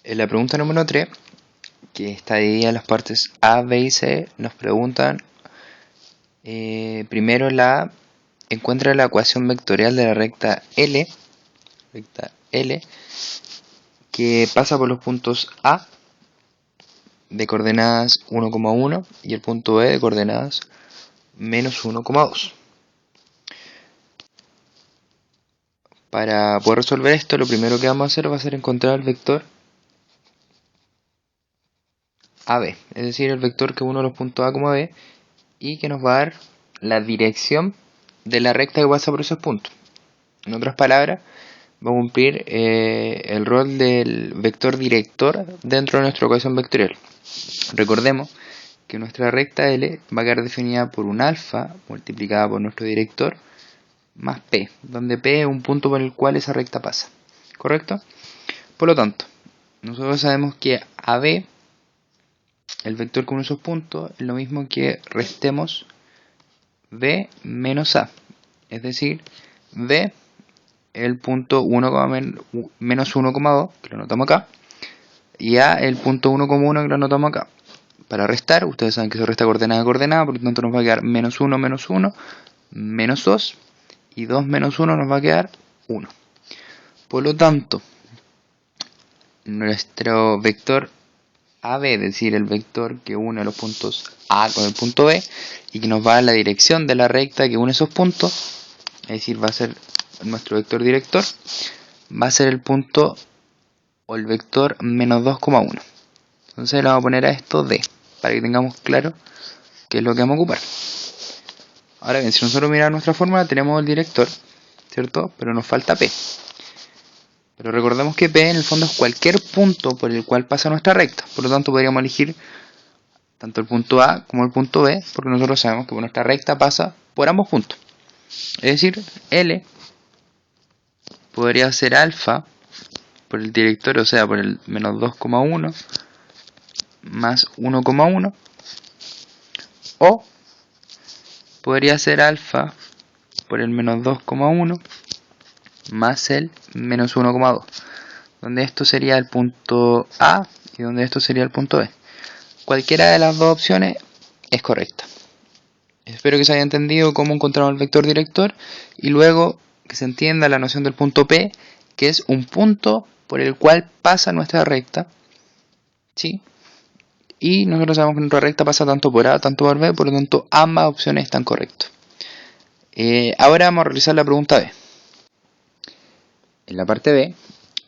En la pregunta número 3, que está dividida en las partes A, B y C, nos preguntan primero encuentra la ecuación vectorial de la recta L, que pasa por los puntos A de coordenadas 1,1 y el punto B de coordenadas menos 1,2. Para poder resolver esto, lo primero que vamos a hacer va a ser encontrar el vector AB, es decir, el vector que une los puntos A, B y que nos va a dar la dirección de la recta que pasa por esos puntos. En otras palabras, va a cumplir el rol del vector director dentro de nuestra ecuación vectorial. Recordemos que nuestra recta L va a quedar definida por un alfa multiplicada por nuestro director más P, donde P es un punto por el cual esa recta pasa, ¿correcto? Por lo tanto, nosotros sabemos que AB, el vector con esos puntos, es lo mismo que restemos B menos A, es decir, B el punto 1, menos 1,2, que lo anotamos acá, y A el punto 1,1, que lo anotamos acá. Para restar, ustedes saben que se resta coordenada a coordenada, por lo tanto nos va a quedar menos 1, menos 2, y 2 menos 1 nos va a quedar 1. Por lo tanto, nuestro vector AB, es decir, el vector que une los puntos A con el punto B, y que nos va a dar la dirección de la recta que une esos puntos, es decir, va a ser nuestro vector director, va a ser el punto o el vector menos 2,1. Entonces le vamos a poner a esto D, para que tengamos claro qué es lo que vamos a ocupar. Ahora bien, si nosotros miramos nuestra fórmula, tenemos el director, ¿cierto? Pero nos falta P. Pero recordemos que P en el fondo es cualquier punto por el cual pasa nuestra recta. Por lo tanto, podríamos elegir tanto el punto A como el punto B, porque nosotros sabemos que nuestra recta pasa por ambos puntos. Es decir, L podría ser alfa por el director, o sea, por el menos 2,1 más 1,1, o podría ser alfa por el menos 2,1 más el menos 1,2, donde esto sería el punto A y donde esto sería el punto B. Cualquiera de las dos opciones es correcta. Espero que se haya entendido cómo encontramos el vector director y luego que se entienda la noción del punto P, que es un punto por el cual pasa nuestra recta, ¿sí? Y nosotros sabemos que nuestra recta pasa tanto por A, tanto por B, por lo tanto ambas opciones están correctas. Ahora vamos a realizar la pregunta B. En la parte B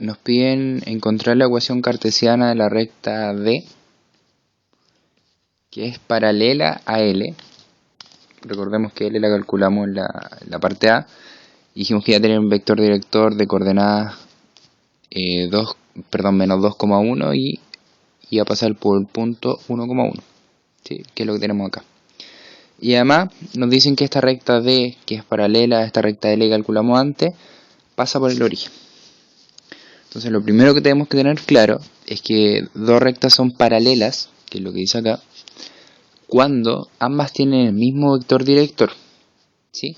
nos piden encontrar la ecuación cartesiana de la recta D, que es paralela a L. Recordemos que L la calculamos en la parte A. Y dijimos que ya tenía un vector director de coordenadas menos 2,1 y iba a pasar por el punto 1,1, ¿sí? Que es lo que tenemos acá. Y además nos dicen que esta recta D, que es paralela a esta recta L que calculamos antes, pasa por el origen. Entonces lo primero que tenemos que tener claro es que dos rectas son paralelas, que es lo que dice acá, cuando ambas tienen el mismo vector director, ¿sí?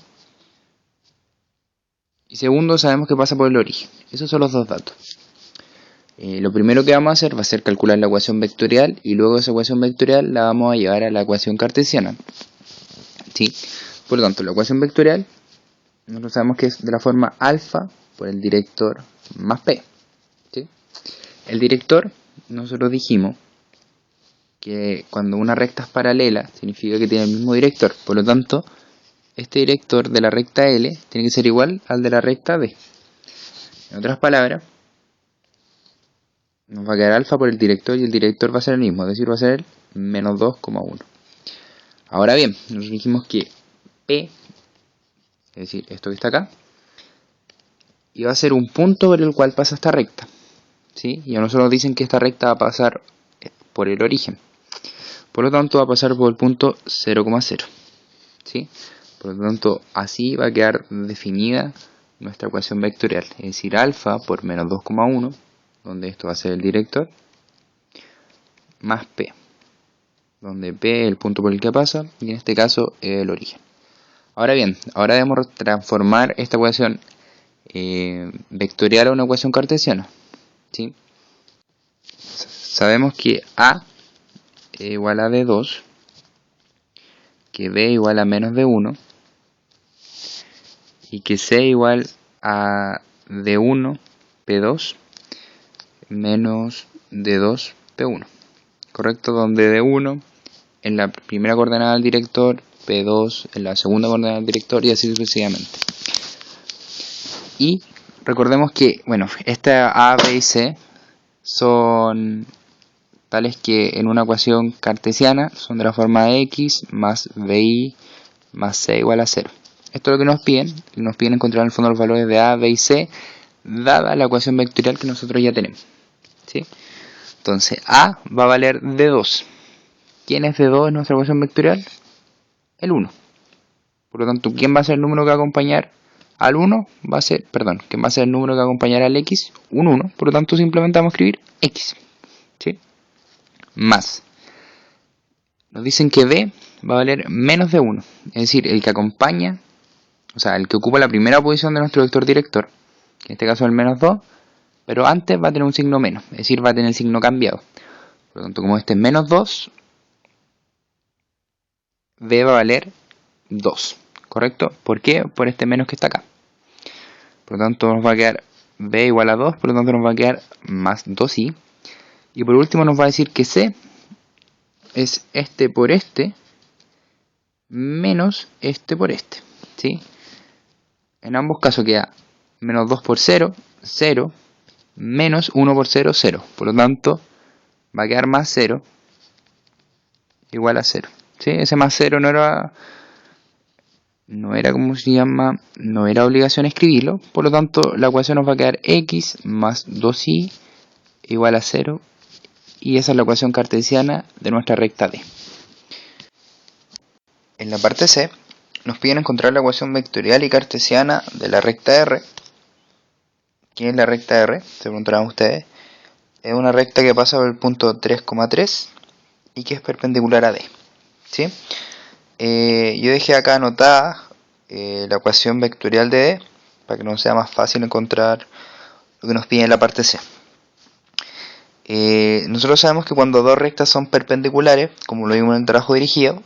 Y segundo, sabemos que pasa por el origen. Esos son los dos datos. Lo primero que vamos a hacer va a ser calcular la ecuación vectorial y luego esa ecuación vectorial la vamos a llevar a la ecuación cartesiana, ¿sí? Por lo tanto, la ecuación vectorial nosotros sabemos que es de la forma alfa por el director más P, ¿sí? El director, nosotros dijimos que cuando una recta es paralela significa que tiene el mismo director. Por lo tanto, este director de la recta L tiene que ser igual al de la recta D. En otras palabras, nos va a quedar alfa por el director y el director va a ser el mismo, es decir, va a ser el menos 2,1. Ahora bien, nos dijimos que P, es decir, esto que está acá, iba a ser un punto por el cual pasa esta recta, ¿sí? Y a nosotros nos dicen que esta recta va a pasar por el origen. Por lo tanto, va a pasar por el punto 0,0, ¿sí? Por lo tanto, así va a quedar definida nuestra ecuación vectorial, es decir, alfa por menos 2,1, donde esto va a ser el director, más P, donde P es el punto por el que pasa, y en este caso es el origen. Ahora bien, ahora debemos transformar esta ecuación vectorial a una ecuación cartesiana, ¿sí? sabemos que A es igual a D2, que B igual a menos D1 y que C igual a D1 P2 menos D2 P1. ¿Correcto? Donde D1 en la primera coordenada del director, P2 en la segunda coordenada del director y así sucesivamente. Y recordemos que, bueno, esta A, B y C son tales que en una ecuación cartesiana son de la forma x más bi más c igual a 0. Esto es lo que nos piden encontrar en el fondo los valores de A, B y C dada la ecuación vectorial que nosotros ya tenemos, ¿sí? Entonces A va a valer D2. ¿Quién es D2 en nuestra ecuación vectorial? El 1. Por lo tanto, ¿quién va a ser el número que va a acompañar al 1? ¿Quién va a ser el número que va a acompañar al x? Un 1. Por lo tanto, simplemente vamos a escribir x, ¿sí? Más. Nos dicen que B va a valer menos de 1. Es decir, el que acompaña, o sea, el que ocupa la primera posición de nuestro vector director, que en este caso es el menos 2, pero antes va a tener un signo menos, es decir, va a tener el signo cambiado. Por lo tanto, como este es menos 2, B va a valer 2, ¿correcto? ¿Por qué? Por este menos que está acá. Por lo tanto, nos va a quedar B igual a 2, por lo tanto nos va a quedar más 2i. Y por último nos va a decir que C es este por este menos este por este, ¿sí? En ambos casos queda menos 2 por 0, 0, menos 1 por 0, 0. Por lo tanto, va a quedar más 0 igual a 0. ¿Sí? Ese más 0 no era como se llama, no era obligación escribirlo. Por lo tanto, la ecuación nos va a quedar x más 2i igual a 0. Y esa es la ecuación cartesiana de nuestra recta D. En la parte C, nos piden encontrar la ecuación vectorial y cartesiana de la recta R. ¿Qué es la recta R? Se preguntarán ustedes. Es una recta que pasa por el punto 3,3 y que es perpendicular a D, ¿sí? Yo dejé acá anotada la ecuación vectorial de D para que nos sea más fácil encontrar lo que nos pide en la parte C. Nosotros sabemos que cuando dos rectas son perpendiculares, como lo vimos en el trabajo dirigido,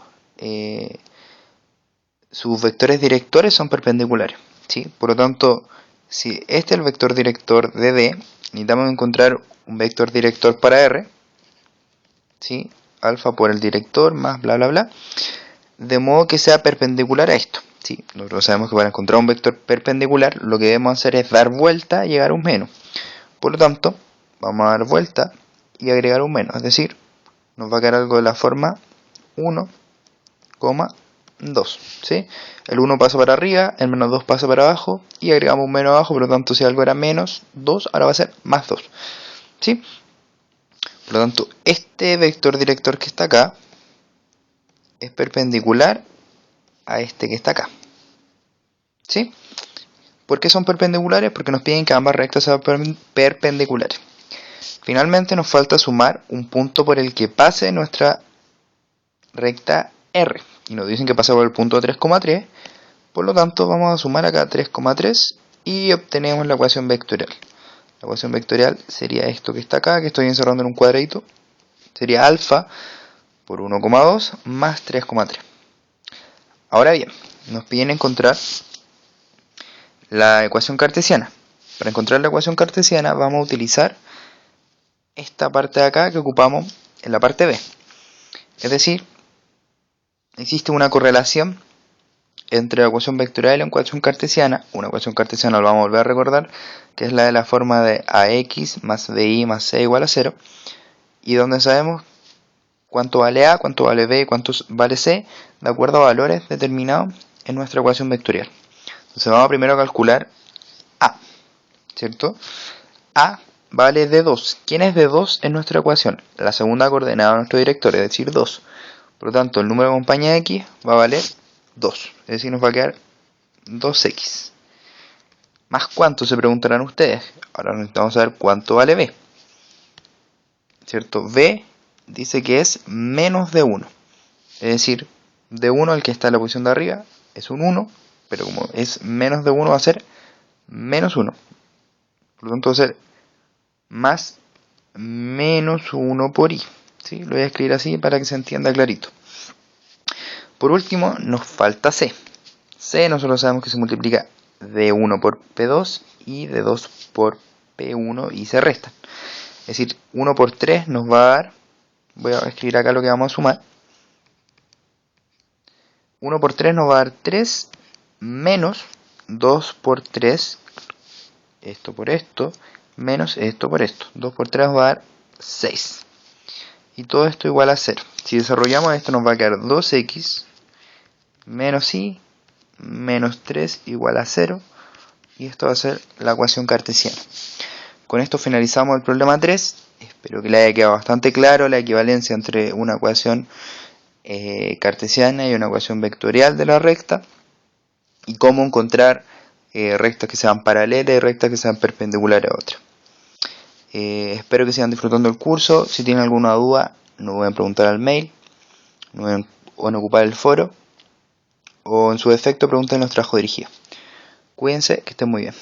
sus vectores directores son perpendiculares, ¿sí? Por lo tanto, si este es el vector director de D, necesitamos encontrar un vector director para R, ¿sí? Alfa por el director más bla bla bla, de modo que sea perpendicular a esto, ¿sí? Nosotros sabemos que para encontrar un vector perpendicular lo que debemos hacer es dar vuelta y llegar a un menos. Por lo tanto, vamos a dar vuelta y agregar un menos, es decir, nos va a quedar algo de la forma 1,2, ¿sí? El 1 pasa para arriba, el menos 2 pasa para abajo y agregamos un menos abajo, por lo tanto si algo era menos 2, ahora va a ser más 2, ¿sí? Por lo tanto, este vector director que está acá es perpendicular a este que está acá, ¿sí? ¿Por qué son perpendiculares? Porque nos piden que ambas rectas sean perpendiculares. Finalmente nos falta sumar un punto por el que pase nuestra recta R. Y nos dicen que pasa por el punto 3,3. Por lo tanto vamos a sumar acá 3,3 y obtenemos la ecuación vectorial. La ecuación vectorial sería esto que está acá, que estoy encerrando en un cuadradito. Sería alfa por 1,2 más 3,3. Ahora bien, nos piden encontrar la ecuación cartesiana. Para encontrar la ecuación cartesiana vamos a utilizar esta parte de acá que ocupamos en la parte B. Es decir, existe una correlación entre la ecuación vectorial y la ecuación cartesiana. Una ecuación cartesiana la vamos a volver a recordar, que es la de la forma de ax más bi más c igual a 0. Y donde sabemos cuánto vale a, cuánto vale b y cuánto vale c, de acuerdo a valores determinados en nuestra ecuación vectorial. Entonces vamos primero a calcular a, ¿cierto? A vale D2. ¿Quién es D2 en nuestra ecuación? La segunda coordenada de nuestro director, es decir, 2. Por lo tanto, el número que acompaña a x va a valer 2. Es decir, nos va a quedar 2x. ¿Más cuánto? Se preguntarán ustedes. Ahora necesitamos saber cuánto vale b. ¿Cierto? B dice que es menos de 1. Es decir, de 1 el que está en la posición de arriba es un 1, pero como es menos de 1 va a ser menos 1. Por lo tanto va a ser más menos 1 por i. ¿Sí? Lo voy a escribir así para que se entienda clarito. Por último, nos falta c. C nosotros sabemos que se multiplica de 1 por P2 y de 2 por P1 y se restan. Es decir, 1 por 3 nos va a dar, voy a escribir acá lo que vamos a sumar. 1 por 3 nos va a dar 3 menos 2 por 3, esto por esto, menos esto por esto. 2 por 3 nos va a dar 6. Y todo esto igual a 0. Si desarrollamos esto nos va a quedar 2x menos y menos 3 igual a 0. Y esto va a ser la ecuación cartesiana. Con esto finalizamos el problema 3. Espero que le haya quedado bastante claro la equivalencia entre una ecuación cartesiana y una ecuación vectorial de la recta. Y cómo encontrar rectas que sean paralelas y rectas que sean perpendiculares a otra. Espero que sigan disfrutando el curso. Si tienen alguna duda, nos pueden preguntar al mail, nos pueden ocupar el foro, o en su defecto pregunten en los trabajos dirigidos. Cuídense, que estén muy bien.